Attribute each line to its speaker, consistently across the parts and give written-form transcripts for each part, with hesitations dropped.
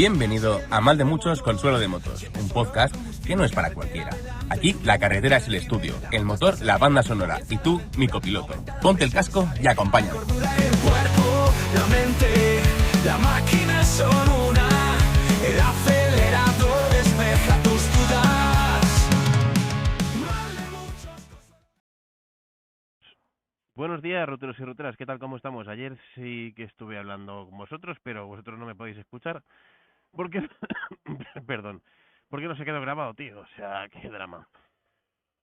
Speaker 1: Bienvenido a Mal de Muchos, Consuelo de Motos, un podcast que no es para cualquiera. Aquí la carretera es el estudio, el motor la banda sonora y tú mi copiloto. Ponte el casco y acompáñame.
Speaker 2: El cuerpo, la mente, la máquina son una. El acelerador despeja tus dudas. Mal de muchos.
Speaker 3: Buenos días, ruteros y ruteras, ¿qué tal? ¿Cómo estamos? Ayer sí que estuve hablando con vosotros, pero vosotros no me podéis escuchar porque... Perdón, porque no se quedó grabado, tío, o sea, qué drama.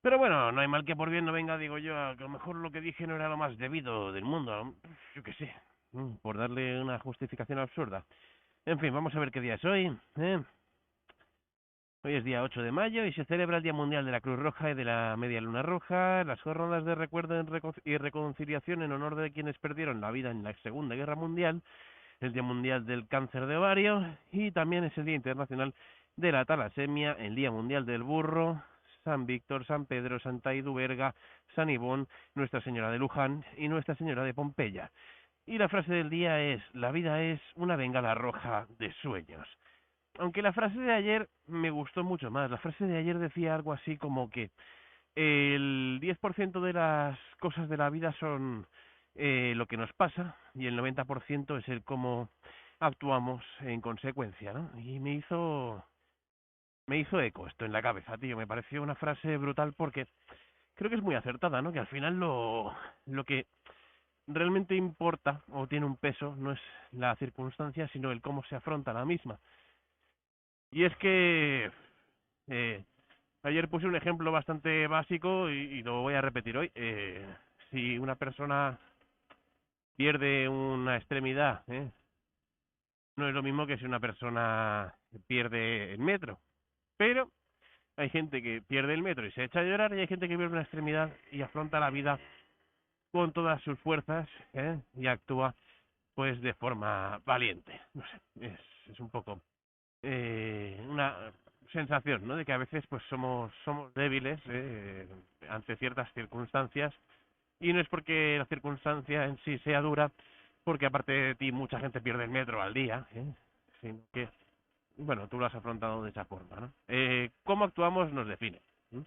Speaker 3: Pero bueno, no hay mal que por bien no venga, digo yo, a que a lo mejor lo que dije no era lo más debido del mundo, yo qué sé, por darle una justificación absurda. En fin, vamos a ver qué día es hoy, ¿eh? Hoy es día 8 de mayo y se celebra el Día Mundial de la Cruz Roja y de la Media Luna Roja, las jornadas de recuerdo y reconciliación en honor de quienes perdieron la vida en la Segunda Guerra Mundial, el Día Mundial del Cáncer de Ovario y también es el Día Internacional de la Talasemia, el Día Mundial del Burro, San Víctor, San Pedro, Santa Iduberga, San Ivón, Nuestra Señora de Luján y Nuestra Señora de Pompeya. Y la frase del día es: la vida es una bengala roja de sueños. Aunque la frase de ayer me gustó mucho más. La frase de ayer decía algo así como que el 10% de las cosas de la vida son lo que nos pasa y el 90% es el cómo actuamos en consecuencia, ¿no? Y me hizo eco esto en la cabeza, tío. Me pareció una frase brutal porque creo que es muy acertada, ¿no? Que al final lo que realmente importa o tiene un peso no es la circunstancia, sino el cómo se afronta la misma. Y es que eh, ayer puse un ejemplo bastante básico y lo voy a repetir hoy. Si una persona pierde una extremidad, no es lo mismo que si una persona pierde el metro. Pero hay gente que pierde el metro y se echa a llorar y hay gente que pierde una extremidad y afronta la vida con todas sus fuerzas, y actúa pues de forma valiente. No sé, es un poco una sensación, ¿no? De que a veces pues somos débiles ante ciertas circunstancias y no es porque la circunstancia en sí sea dura, porque aparte de ti mucha gente pierde el metro al día, sino que bueno, tú lo has afrontado de esa forma, ¿no? Cómo actuamos nos define, ¿sí?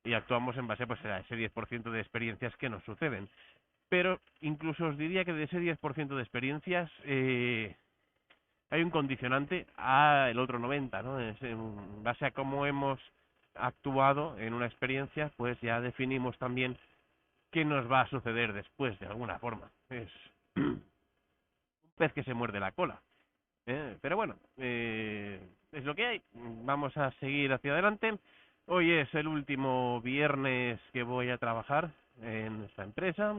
Speaker 3: Y actuamos en base pues a ese 10% de experiencias que nos suceden. Pero incluso os diría que de ese 10% de experiencias hay un condicionante a el otro 90, ¿no? Es en base a cómo hemos actuado en una experiencia, pues ya definimos también qué nos va a suceder después, de alguna forma. Es un pez que se muerde la cola. Pero bueno, es lo que hay. Vamos a seguir hacia adelante. Hoy es el último viernes que voy a trabajar en esta empresa.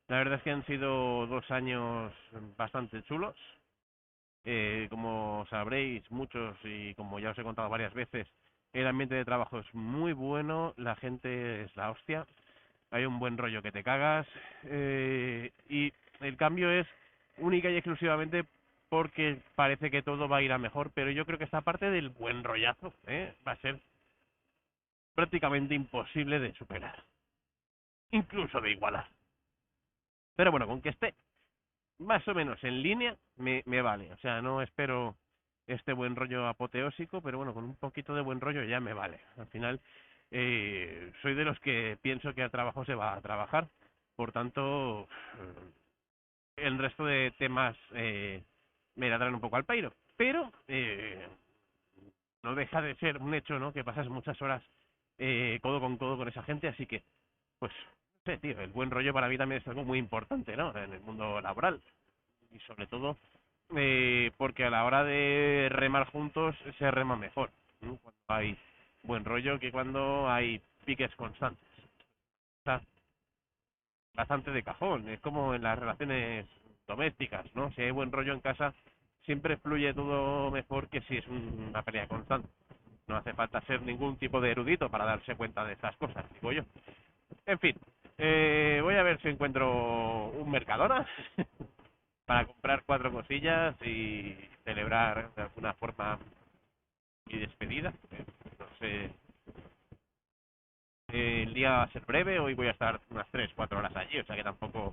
Speaker 3: La verdad es que han sido 2 años bastante chulos. Como sabréis muchos y como ya os he contado varias veces, el ambiente de trabajo es muy bueno, la gente es la hostia, hay un buen rollo que te cagas, y el cambio es única y exclusivamente porque parece que todo va a ir a mejor, pero yo creo que esta parte del buen rollazo va a ser prácticamente imposible de superar, incluso de igualar. Pero bueno, con que esté más o menos en línea me vale. O sea, no espero este buen rollo apoteósico, pero bueno, con un poquito de buen rollo ya me vale. Al final, soy de los que pienso que al trabajo se va a trabajar. Por tanto, el resto de temas me darán un poco al pairo. Pero no deja de ser un hecho, ¿no? Que pasas muchas horas codo con codo con esa gente, así que, pues, no sé, tío, el buen rollo para mí también es algo muy importante, ¿no? En el mundo laboral. Y sobre todo porque a la hora de remar juntos se rema mejor, ¿no? Cuando hay buen rollo que cuando hay piques constantes. Está bastante de cajón, es como en las relaciones domésticas, ¿no? Si hay buen rollo en casa, siempre fluye todo mejor que si es una pelea constante. No hace falta ser ningún tipo de erudito para darse cuenta de estas cosas, digo yo. En fin, voy a ver si encuentro un Mercadona para comprar 4 cosillas y celebrar de alguna forma mi despedida. No sé, el día va a ser breve, hoy voy a estar unas 3 4 horas allí, o sea que tampoco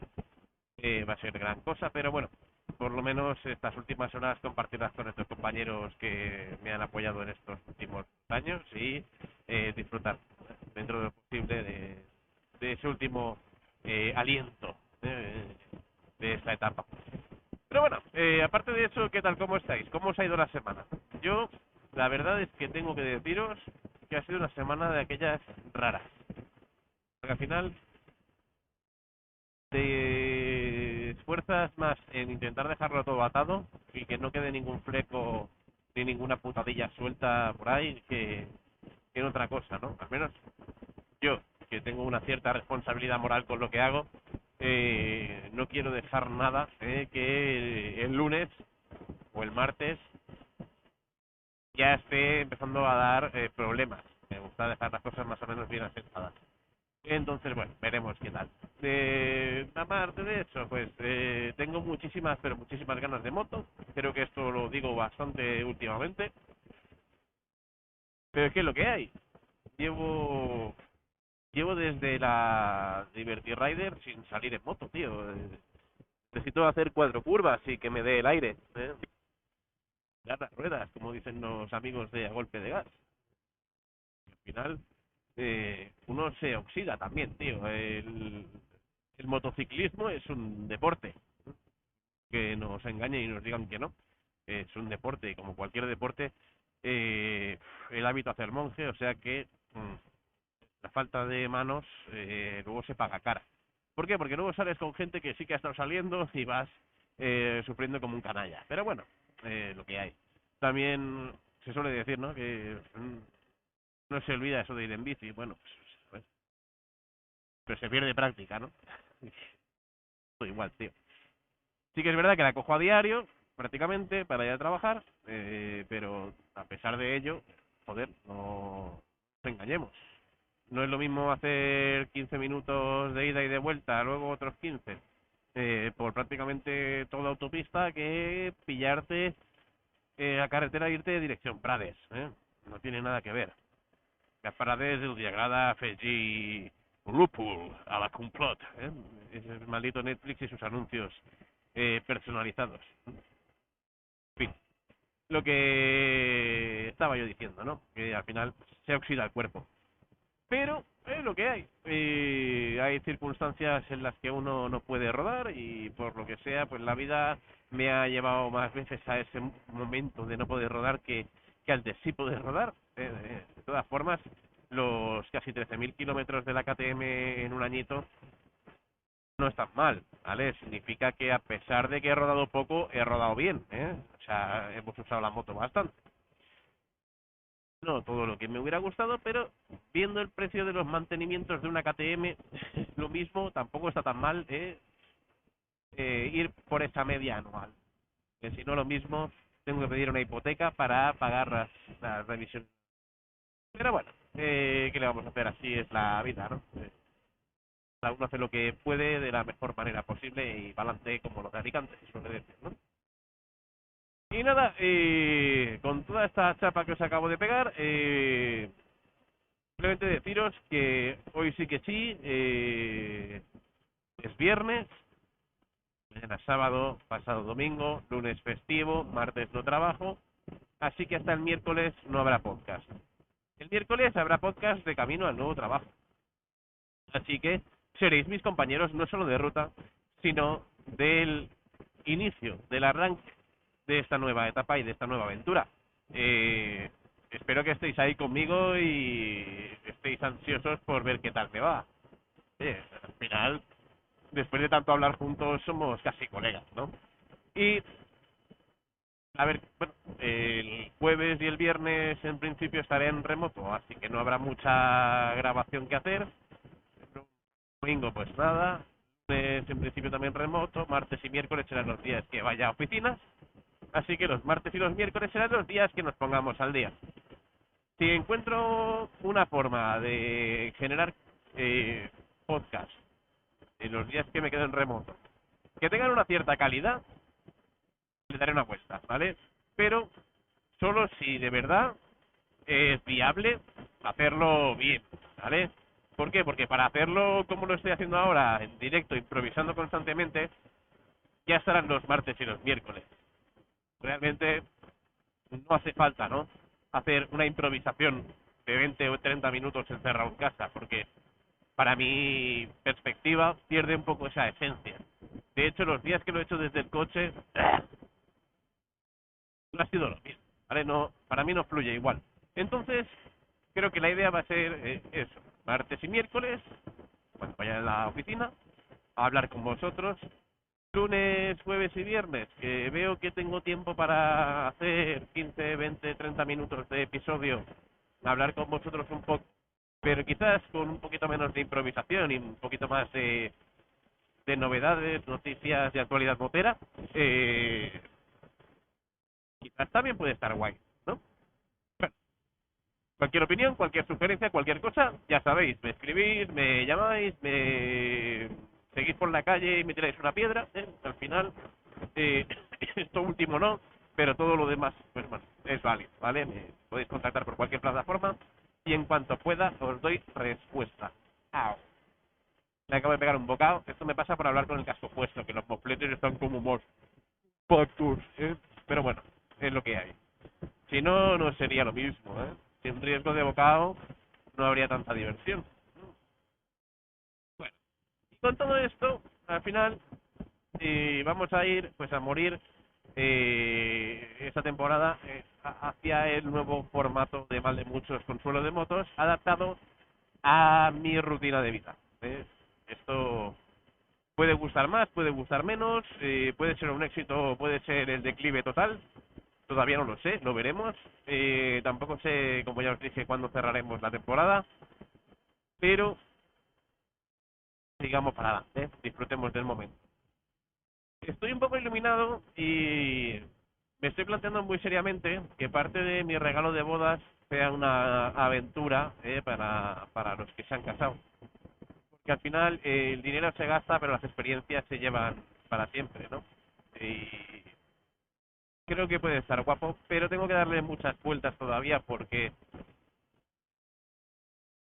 Speaker 3: va a ser gran cosa, pero bueno, por lo menos estas últimas horas compartirlas con estos compañeros que me han apoyado en estos últimos años y disfrutar dentro de lo posible de ese último aliento de esta etapa. Pero bueno, aparte de eso, ¿qué tal? ¿Cómo estáis? ¿Cómo os ha ido la semana? Yo, la verdad es que tengo que deciros que ha sido una semana de aquellas raras. Porque al final te esfuerzas más en intentar dejarlo todo atado y que no quede ningún fleco ni ninguna putadilla suelta por ahí que en otra cosa, ¿no? Al menos yo, que tengo una cierta responsabilidad moral con lo que hago, no quiero dejar nada que el lunes o el martes ya esté empezando a dar problemas. Me gusta dejar las cosas más o menos bien asentadas. Entonces, bueno, veremos qué tal. Aparte de eso, pues tengo muchísimas, pero muchísimas ganas de moto. Creo que esto lo digo bastante últimamente. Pero es que es lo que hay. Llevo desde la Liberty Rider sin salir en moto, tío. Necesito hacer 4 curvas y que me dé el aire. Dar las ruedas, como dicen los amigos de A Golpe de Gas. Al final, uno se oxida también, tío. El motociclismo es un deporte. Que nos engañen y nos digan que no. Es un deporte y como cualquier deporte, el hábito hace el monje, o sea que la falta de manos luego se paga cara. ¿Por qué? Porque luego sales con gente que sí que ha estado saliendo y vas sufriendo como un canalla. Pero bueno, lo que hay. También se suele decir, ¿no? Que no se olvida eso de ir en bici. Bueno, pues pero se pierde práctica, ¿no? Todo igual, tío. Sí que es verdad que la cojo a diario, prácticamente, para ir a trabajar, pero a pesar de ello, joder, no nos engañemos. No es lo mismo hacer 15 minutos de ida y de vuelta, luego otros 15, por prácticamente toda autopista, que pillarte a carretera e irte de dirección Prades. No tiene nada que ver. Las Prades el li agrada afegir rúpul a la complot. Es el maldito Netflix y sus anuncios personalizados. En fin, lo que estaba yo diciendo, ¿no? Que al final se oxida el cuerpo. Pero es lo que hay. Hay circunstancias en las que uno no puede rodar y por lo que sea, pues la vida me ha llevado más veces a ese momento de no poder rodar que al de sí poder rodar. De todas formas, los casi 13.000 kilómetros de la KTM en un añito no están mal, ¿vale? Significa que a pesar de que he rodado poco, he rodado bien, O sea, hemos usado la moto bastante. No todo lo que me hubiera gustado, pero viendo el precio de los mantenimientos de una KTM, lo mismo, tampoco está tan mal ir por esa media anual. Que si no, lo mismo, tengo que pedir una hipoteca para pagar las revisiones. Pero bueno, ¿qué le vamos a hacer? Así es la vida, ¿no? Cada uno hace lo que puede de la mejor manera posible y balance como los de Alicante, se suele decir, ¿no? Y nada, con toda esta chapa que os acabo de pegar, simplemente deciros que hoy sí que sí, es viernes, mañana sábado, pasado domingo, lunes festivo, martes no trabajo, así que hasta el miércoles no habrá podcast. El miércoles habrá podcast de camino al nuevo trabajo. Así que seréis mis compañeros no solo de ruta, sino del inicio, del arranque de esta nueva etapa y de esta nueva aventura. Espero que estéis ahí conmigo y estéis ansiosos por ver qué tal me va. Al final, después de tanto hablar juntos, somos casi colegas, ¿no? Y, a ver, bueno, el jueves y el viernes en principio estaré en remoto, así que no habrá mucha grabación que hacer. El domingo, pues nada. Lunes en principio también remoto. Martes y miércoles serán los días que vaya a oficinas. Así que los martes y los miércoles serán los días que nos pongamos al día. Si encuentro una forma de generar podcast en los días que me quedo en remoto, que tengan una cierta calidad, le daré una vuelta, ¿vale? Pero solo si de verdad es viable hacerlo bien, ¿vale? ¿Por qué? Porque para hacerlo como lo estoy haciendo ahora, en directo, improvisando constantemente, ya estarán los martes y los miércoles. Realmente no hace falta, ¿no?, hacer una improvisación de 20 o 30 minutos encerrado en casa, porque para mi perspectiva pierde un poco esa esencia. De hecho, los días que lo he hecho desde el coche, no ha sido lo mismo, ¿vale? No, para mí no fluye igual. Entonces, creo que la idea va a ser eso, martes y miércoles, cuando vaya a la oficina, a hablar con vosotros. Lunes, jueves y viernes, que veo que tengo tiempo para hacer 15, 20, 30 minutos de episodio, hablar con vosotros un poco, pero quizás con un poquito menos de improvisación y un poquito más de novedades, noticias de actualidad motera, quizás también puede estar guay, ¿no? Bueno, cualquier opinión, cualquier sugerencia, cualquier cosa, ya sabéis, me escribís, me llamáis, me seguís por la calle y me tiráis una piedra, al final, esto último no, pero todo lo demás, pues bueno, es válido, ¿vale? Me podéis contactar por cualquier plataforma y en cuanto pueda os doy respuesta. ¡Au! Me acabo de pegar un bocado. Esto me pasa por hablar con el casco puesto, que los mofletes están como más pactos, ¿eh? Pero bueno, es lo que hay. Si no, no sería lo mismo, ¿eh? Sin riesgo de bocado no habría tanta diversión. Bueno, y con todo esto, al final, vamos a ir pues a morir esta temporada hacia el nuevo formato de Mal de Muchos Consuelo de Motos, adaptado a mi rutina de vida. Esto puede gustar más, puede gustar menos, puede ser un éxito, puede ser el declive total. Todavía no lo sé, lo veremos. Tampoco sé, como ya os dije, cuándo cerraremos la temporada, pero sigamos para adelante, disfrutemos del momento. Estoy un poco iluminado y me estoy planteando muy seriamente que parte de mi regalo de bodas sea una aventura para los que se han casado. Porque al final el dinero se gasta, pero las experiencias se llevan para siempre, ¿no? Y creo que puede estar guapo, pero tengo que darle muchas vueltas todavía porque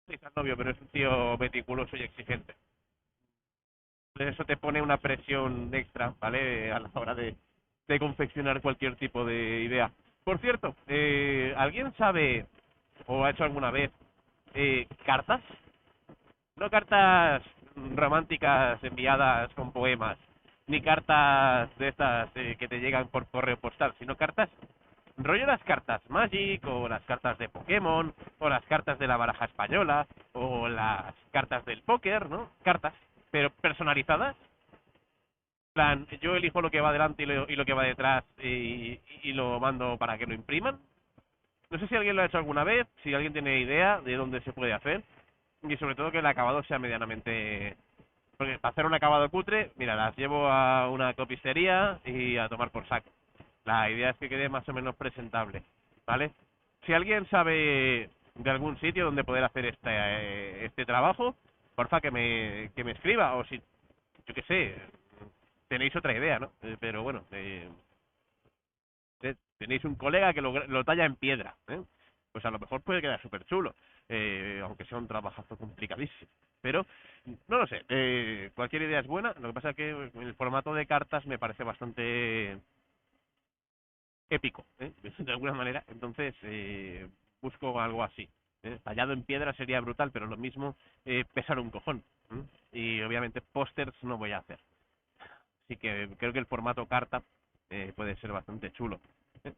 Speaker 3: es al novio, pero es un tío meticuloso y exigente. Eso te pone una presión extra, ¿vale? A la hora de confeccionar cualquier tipo de idea. Por cierto, ¿alguien sabe o ha hecho alguna vez cartas? No cartas románticas enviadas con poemas, ni cartas de estas que te llegan por correo postal, sino cartas, rollo las cartas Magic, o las cartas de Pokémon, o las cartas de la baraja española, o las cartas del póker, ¿no? Cartas, pero personalizadas. Plan, yo elijo lo que va delante y lo que va detrás y lo mando para que lo impriman. No sé si alguien lo ha hecho alguna vez, si alguien tiene idea de dónde se puede hacer, y sobre todo que el acabado sea medianamente... Porque para hacer un acabado cutre, mira, las llevo a una copistería y a tomar por saco. La idea es que quede más o menos presentable, ¿vale? Si alguien sabe de algún sitio donde poder hacer este trabajo, porfa que me escriba, o si, yo qué sé, tenéis otra idea, ¿no? Pero bueno, tenéis un colega que lo talla en piedra, ¿eh? Pues a lo mejor puede quedar súper chulo, aunque sea un trabajazo complicadísimo. Pero, no lo sé, cualquier idea es buena. Lo que pasa es que el formato de cartas me parece bastante épico, ¿eh? De alguna manera. Entonces, busco algo así. Tallado en piedra sería brutal, pero lo mismo pesar un cojón. ¿Eh? Y obviamente pósters no voy a hacer. Así que creo que el formato carta puede ser bastante chulo. ¿Eh?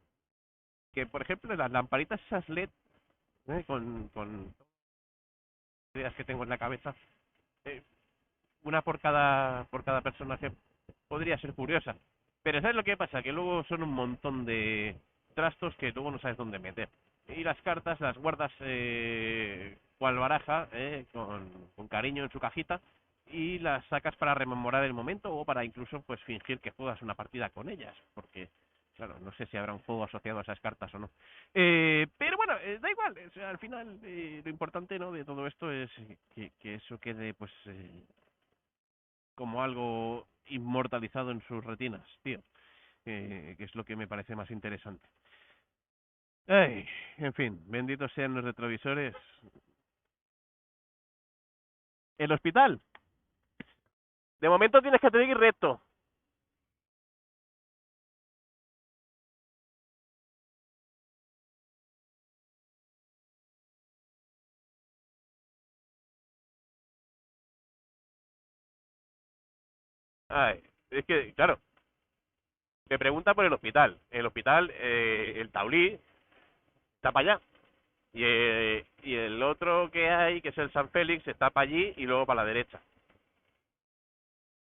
Speaker 3: Que, por ejemplo, las lamparitas esas LED, con ideas que tengo en la cabeza, eh, una por cada personaje podría ser curiosa. Pero ¿sabes lo que pasa? Que luego son un montón de trastos que luego no sabes dónde meter. Y las cartas las guardas cual baraja, con cariño en su cajita, y las sacas para rememorar el momento o para incluso pues fingir que juegas una partida con ellas, porque claro, no sé si habrá un juego asociado a esas cartas o no. Pero bueno, da igual, o sea, al final lo importante, ¿no?, de todo esto es que eso quede pues como algo inmortalizado en sus retinas, tío, que es lo que me parece más interesante. Ay, en fin, benditos sean los retrovisores. El hospital. De momento tienes que seguir recto. Ay, es que, claro, me pregunta por el hospital. El hospital, el Taulí, está para allá. Y el otro que hay, que es el San Félix, está para allí y luego para la derecha.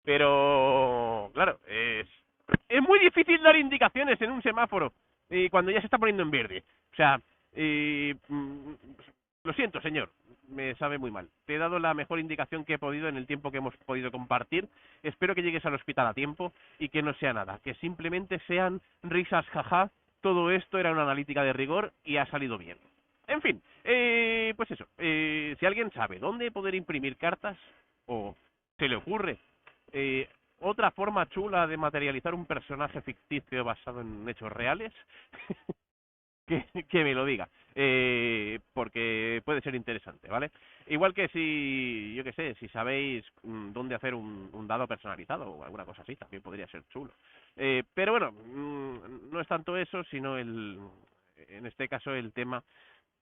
Speaker 3: Pero, claro, es muy difícil dar indicaciones en un semáforo cuando ya se está poniendo en verde. O sea, lo siento, señor, me sabe muy mal. Te he dado la mejor indicación que he podido en el tiempo que hemos podido compartir. Espero que llegues al hospital a tiempo y que no sea nada, que simplemente sean risas, jaja. Todo esto era una analítica de rigor y ha salido bien. En fin, pues eso. Si alguien sabe dónde poder imprimir cartas o se le ocurre eh, otra forma chula de materializar un personaje ficticio basado en hechos reales, que me lo diga, porque puede ser interesante, ¿vale? Igual que si, yo qué sé, si sabéis dónde hacer un dado personalizado o alguna cosa así, también podría ser chulo. Pero bueno, no es tanto eso, sino en este caso el tema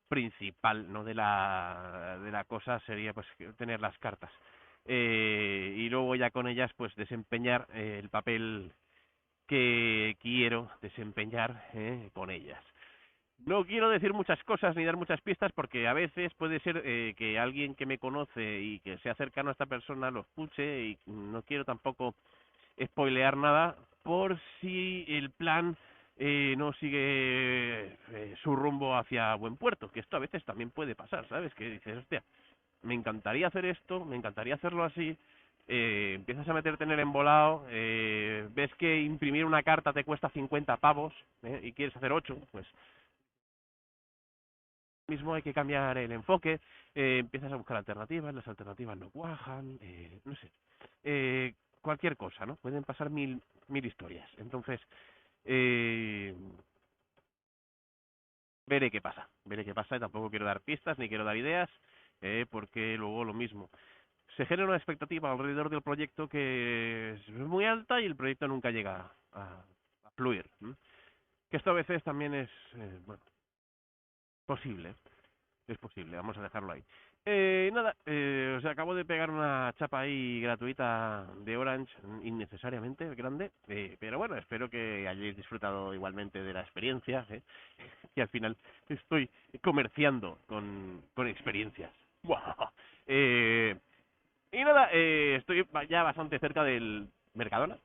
Speaker 3: principal, ¿no? De la cosa sería pues tener las cartas. Y luego ya con ellas pues desempeñar el papel que quiero desempeñar con ellas. No quiero decir muchas cosas ni dar muchas pistas porque a veces puede ser que alguien que me conoce y que sea cercano a esta persona lo escuche y no quiero tampoco spoilear nada por si el plan no sigue su rumbo hacia buen puerto, que esto a veces también puede pasar, ¿sabes? Que dices, hostia, me encantaría hacer esto, me encantaría hacerlo así, empiezas a meterte en el embolado, ves que imprimir una carta te cuesta 50 pavos y quieres hacer 8, pues mismo hay que cambiar el enfoque, empiezas a buscar alternativas, las alternativas no cuajan, no sé, cualquier cosa, ¿no? Pueden pasar mil historias. Entonces, eh, veré qué pasa y tampoco quiero dar pistas ni quiero dar ideas, porque luego lo mismo. Se genera una expectativa alrededor del proyecto que es muy alta y el proyecto nunca llega a fluir. Que esto a veces también es, bueno, posible. Es posible, vamos a dejarlo ahí. Nada, os acabo de pegar una chapa ahí gratuita de Orange, innecesariamente grande, pero bueno, espero que hayáis disfrutado igualmente de la experiencia, que al final estoy comerciando con experiencias. ¡Buah! Eh, y nada, estoy ya bastante cerca del Mercadona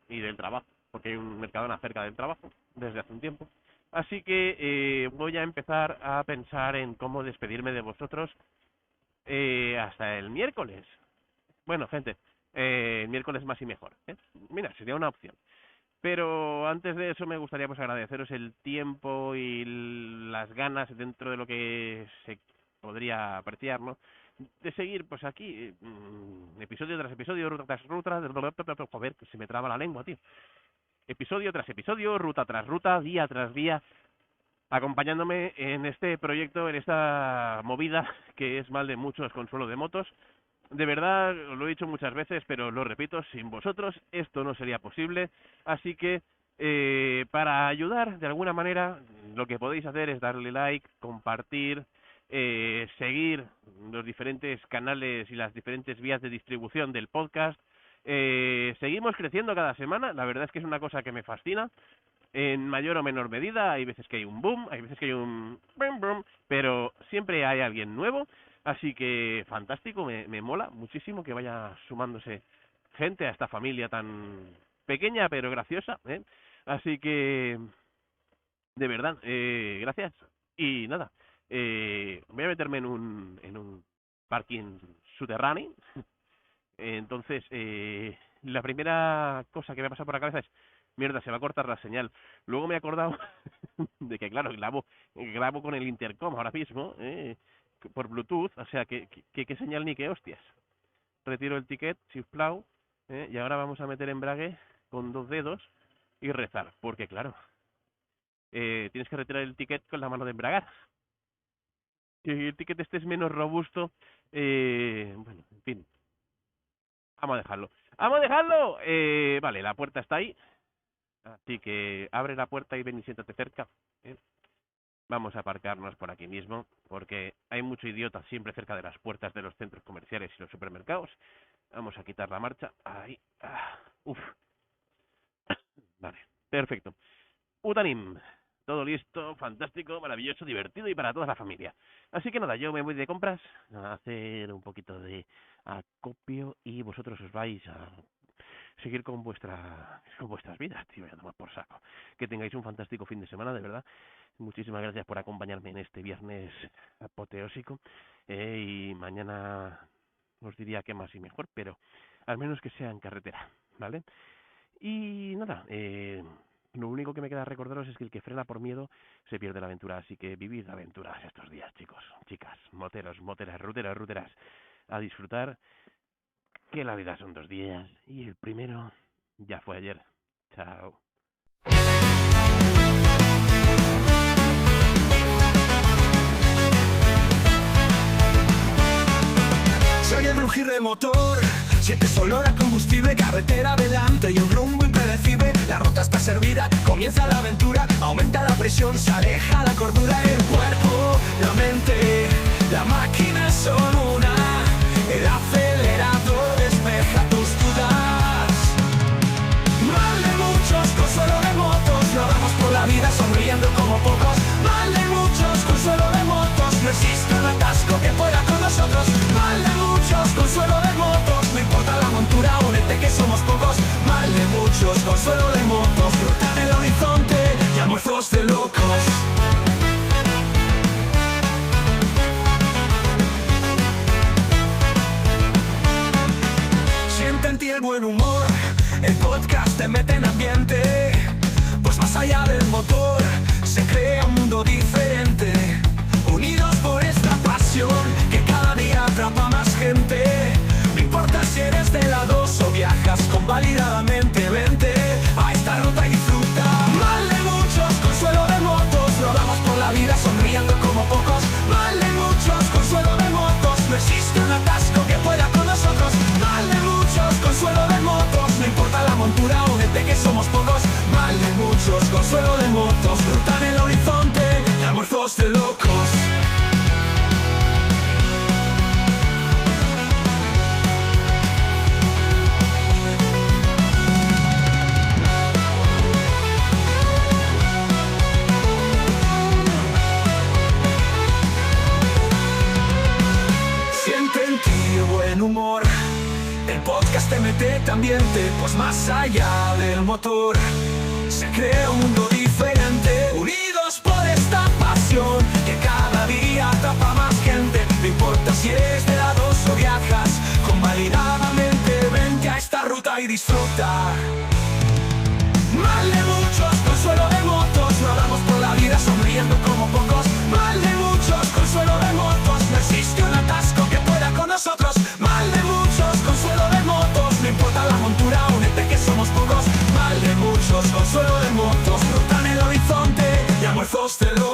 Speaker 3: y del trabajo, porque hay un Mercadona cerca del trabajo desde hace un tiempo. Así que voy a empezar a pensar en cómo despedirme de vosotros hasta el miércoles. Bueno, gente, el miércoles más y mejor. Mira, sería una opción. Pero antes de eso me gustaría pues agradeceros el tiempo y las ganas dentro de lo que se podría apreciar, ¿no? De seguir pues aquí, episodio tras episodio, ruta tras ruta, joder, que se me traba la lengua, tío. Episodio tras episodio, ruta tras ruta, día tras día, acompañándome en este proyecto, en esta movida que es mal de muchos consuelo de motos. De verdad, os lo he dicho muchas veces, pero lo repito, sin vosotros esto no sería posible. Así que, para ayudar de alguna manera, lo que podéis hacer es darle like, compartir, seguir los diferentes canales y las diferentes vías de distribución del podcast. Seguimos creciendo cada semana, la verdad es que es una cosa que me fascina en mayor o menor medida. Hay veces que hay un boom, hay veces que hay un boom, boom, pero siempre hay alguien nuevo, así que fantástico, me mola muchísimo que vaya sumándose gente a esta familia tan pequeña pero graciosa, ¿eh? Así que, de verdad, gracias. Y nada, voy a meterme en un parking subterráneo. Entonces, la primera cosa que me ha pasado por la cabeza es, mierda, se va a cortar la señal. Luego me he acordado de que, claro, grabo con el intercom ahora mismo, por Bluetooth, o sea, que señal ni qué hostias. Retiro el ticket, sisplau, y ahora vamos a meter embrague con 2 dedos y rezar, porque claro, tienes que retirar el ticket con la mano de embragar. Si el ticket este es menos robusto, bueno, en fin, vamos a dejarlo. ¡Vamos a dejarlo! Vale, la puerta está ahí. Así que abre la puerta y ven y siéntate cerca. Vamos a aparcarnos por aquí mismo, porque hay mucho idiota siempre cerca de las puertas de los centros comerciales y los supermercados. Vamos a quitar la marcha. Ahí. Uf. Vale, perfecto. Utanim. Todo listo, fantástico, maravilloso, divertido y para toda la familia. Así que nada, yo me voy de compras a hacer un poquito de acopio y vosotros os vais a seguir con vuestras vidas, tío, voy a tomar por saco. Que tengáis un fantástico fin de semana, de verdad. Muchísimas gracias por acompañarme en este viernes apoteósico. Y mañana os diría que más y mejor, pero al menos que sea en carretera, ¿vale? Y nada, lo único que me queda recordaros es que el que frena por miedo se pierde la aventura, así que vivid aventuras estos días, chicos, chicas, moteros, moteras, ruteras, ruteras, a disfrutar, que la vida son 2 días y el primero ya fue ayer. Chao.
Speaker 2: Soy el rugir del motor, sientes olor a combustible, carretera adelante y un rumbo impredecible. La ruta está servida, comienza la aventura, aumenta la presión, se aleja la cordura. El cuerpo, la mente, la máquina son una. El acelerador despeja tus dudas. Mal de muchos con suelo de motos, lo vamos por la vida sonriendo como pocos. Mal de muchos con suelo de motos, no existe un atasco que pueda con nosotros. Mal de muchos con suelo de motos, no importa la montura, únete que somos pocos. Mal de muchos con suelo de motos, cruzan el horizonte y almuerzos de locos. Siente en ti el buen humor, el podcast te mete en ambiente. Pues más allá del motor, se crea un mundo diferente. Unidos por esta pasión, que cada día atrapa más gente. No importa si eres de la 2 o viajas convalidadamente. Vente a esta ruta y disfruta. Mal de muchos con suelo de motos, rodamos por la vida sonriendo como pocos. Mal de muchos con suelo de motos, no existe un atasco que pueda con nosotros. Mal de muchos con suelo de motos, no importa la montura, únete que somos pocos. Mal de muchos con suelo de motos, cruzan el horizonte y almuerzos de locos. Siente en ti buen humor, el podcast te mete en ambiente. Pues más allá del motor, se crea un mundo diferente. Unidos por esta pasión, que cada día atrapa más gente. No importa si eres de la 2 o viajas convalidadamente. Vente a esta ruta y disfruta. Mal de muchos con suelo de motos, rodamos por la vida sonriendo como pocos. Mal de muchos con suelo de motos, no existe un atasco que pueda con nosotros. Mal de muchos con suelo de motos, no importa la montura, únete que somos pocos. Mal de muchos con suelo de motos, cruzan el horizonte y almuerzos de locos.